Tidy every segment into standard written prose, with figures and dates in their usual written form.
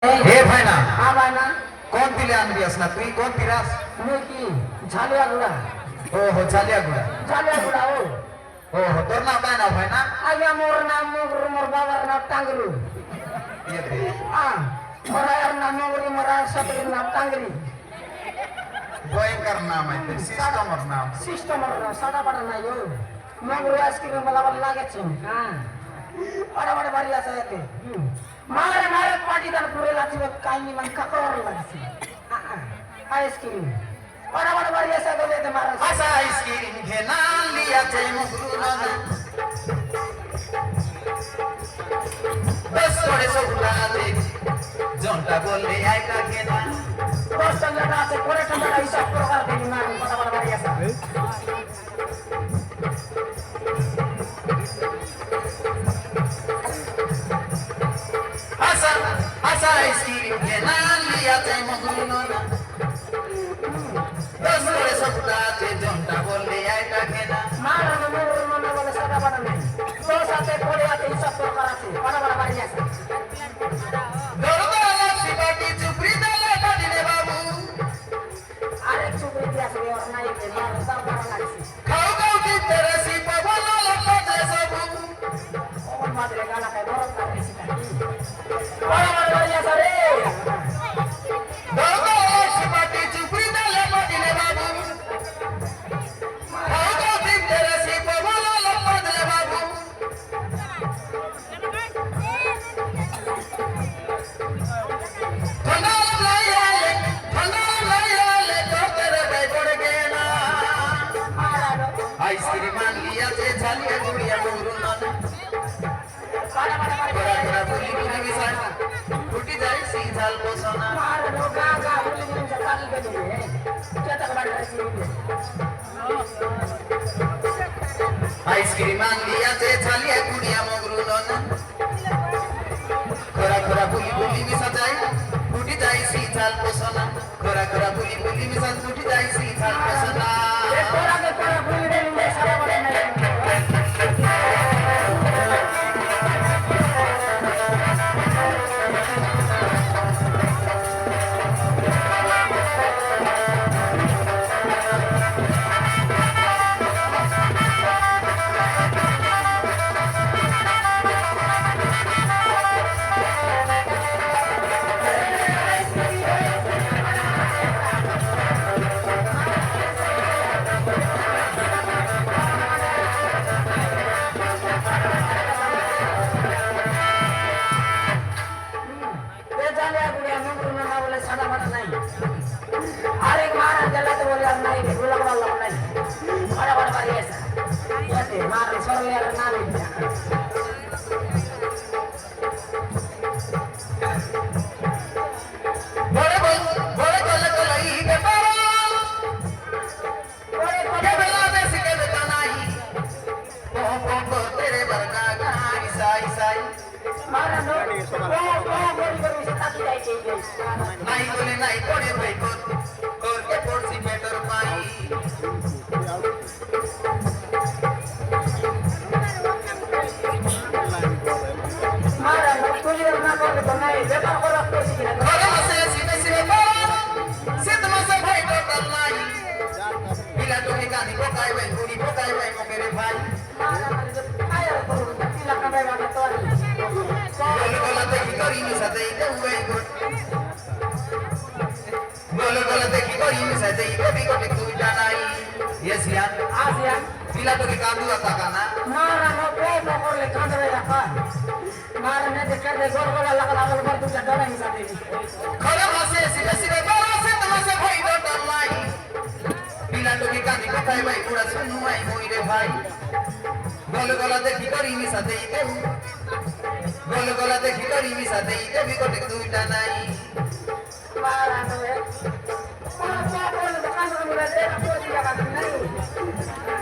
हे भाईना हाँ भाईना कौन तिले आणलीस ना तू कोण तिरास मी की झालिया गुड़ा हो झालिया गुडा हो तोर नाव काय नाव भाईना आया मोर नाम मोर बाबार नाम टांगरू येते हाँ मोरा यार नाम मोरा सतरी नाम टांगरी भयंकर नाम आहे ते सिस्टमर नाम सिस्टम सादा बड़ा ना यो मोर आइसक्रीम वाला लागे छ हाँ बड़ा बड़ा बारी आसा येते मारे पार्टी दान पुरे लाची काही नहीं मन ककर लागसी आइसक्रीम बड़ा बड़ा बारी आसा गले ते मारा असा आईस्क्रीम घेना लिया ते मुगरुना बस थोडे सोडला दे जोंटा बोलले ऐका घेना बस संजना से पूरे ठंडा हिसाब प्रकार देनी मार बड़ा बड़ा बारी आसा असा आईस्क्रीम घेना लिया ते मुगरुना बस थोडे सोडला दे जोंटा बोलले ऐका घेना मारा न मोर मन वाला सादा बड़ा नहीं तो साथे पूरे आते हिसाब प्रकार आते बड़ा बड़ा बारी आसा दरबार शिवाजी चुपरी दला काढले बाबू अरे चुप इतिहास रे और नाही के मार सब बड़ा लागसी खाऊ खाऊ की तरसी पवला लपटे सबू और मात्र गाना काय बरोबर करते सिका बड़ा बड़ा बारी आसा रे दरबार शिवाजी चुपरी दला काढले बाबू खाऊ खाऊ की तरसी पवला लपटे बाबू ठंडा लाइले तेरे बैठ गेला आइसक्रीम मान लिया ते झालिया गुड़िया मुगरुना बड़ा बड़ा बारी बड़ा बोली बोली विसाल फुटी जाई सी झाल पोसना मार नो गा बोली बोली से काली के दिए क्या तक बड़ा आइसक्रीम आइसक्रीम मान लिया ते झालिया गुड़िया मुगरुना खरा बोली बोली विसाल फुटी जाई सी झाल पोसना खरा बोली बोली विसाल फुटी जाई सी झाल पोसना ये कोरा के कोरा बोली रे में सारा बड़ा नहीं अरे मारा जला तो बोला नहीं गुला वाला नहीं बड़ा बड़ा बारी ऐसा ऐसे मार सर ले ना ले बड़े कलई के बारा ओए के बेला में सिके बतानाई को तेरे बरका गाई साई मारा नो बोली बोली से ताकी जाई चाहिए नहीं बोले नहीं पड़े भाई को और के पड़सी बेटर पाई मारा नो तुझे ना बोले तो नहीं बेटा को रख तो सीखना घर से सीधे बारा सिद्ध में से भाई टोटल नहीं बिला तो के गानी को काय भाई पूरी को काय भाई को मेरे भाई मारा आया तो तिला का बेवा का तो बोले देखी करी नि साथे इते हुए बोले देखी करी नि साथे इते भी को तू जानाई ये सियान आसियान बिला तो के कांदू आता काना मारा नो पे को ले कांदरे रखा मारा ने देख दे गोर गोला लगा बर तू डरा नहीं साथे खरा हसे सीधे बारा से तमाशा भाई टोटल नहीं बिला तो के गानी को काय भाई पूरा सुनु आई मोई रे भाई बोले देखी करी नि साथे इते बोले देखी करी नि साथे इते भी को तू जानाई मारा नो है पापा बोल दुकान में ले दे को दिया बात नहीं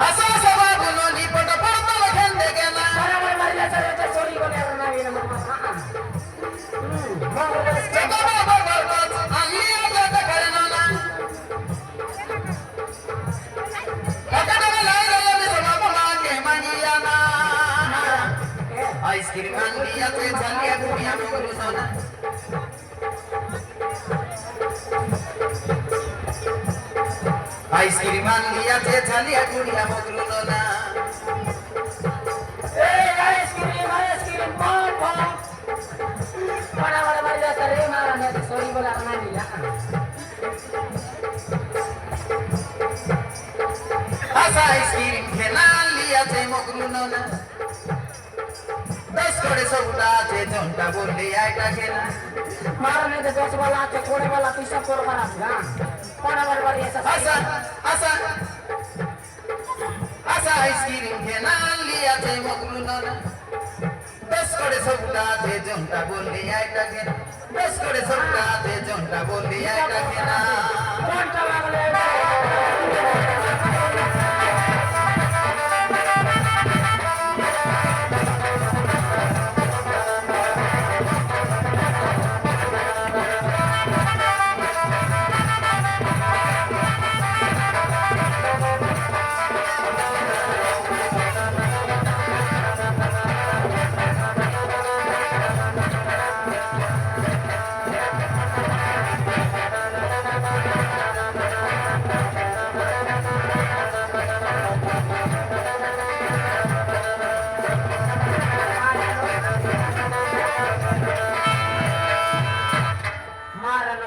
असा सवा बोलो नी पट पड़ता लखन दे गेला मारा मारा चले चोरी को ले ना ये मम्मा हां जगा बाबा आलिया जगा करना ना कटा ला ला ला आईस्क्रीम आणली याचे झाली गुडिया मोगरू सोना आईस्क्रीम आणली याचे झाली गुडिया मोगरू सोना आईस्क्रीम बड़ा बड़ा बड़ी जाता रे मारा ने सॉरी बोला ना दिया असा आईस्क्रीम खेळा आणली याचे मोगरू सोना दस कडे सौदाचे झोंटा बोलले आयटा खेळा मारा ने 10 वाला के थोड़े वाला पैसा कोर मारा ना बड़ा बड़ा बड़ी ऐसा असा असा असा आईस्क्रीम खेळा आणली याचे मोगरू सोना दस कडे सौदाचे झोंटा बोलले आयटा खेळा दस कडे सौदाचे झोंटा बोलले आयटा खेळा कोणता लागले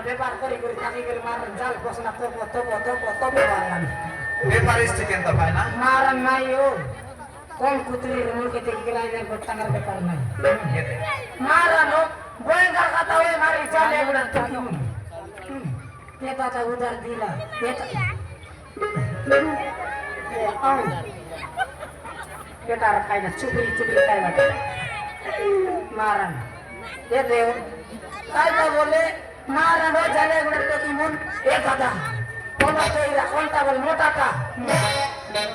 व्यापार करी करी चाकरी करी मारन जाल बसना तो मारन व्यापारी स्थिती ఎంత పైన मारन नाही हो कोण कुत्री मुलके ते गिरायला बट्टांगर बेकार नाही मारन हो गोयंगा खाता होय मारी चाले उडत ते आता उधार दिला बेटा खायला चुकरी काय वाटत मारन हे देव काय काय बोले मारन हो झाले उडत की म्हणून एक आता कोणता बोल मोठा का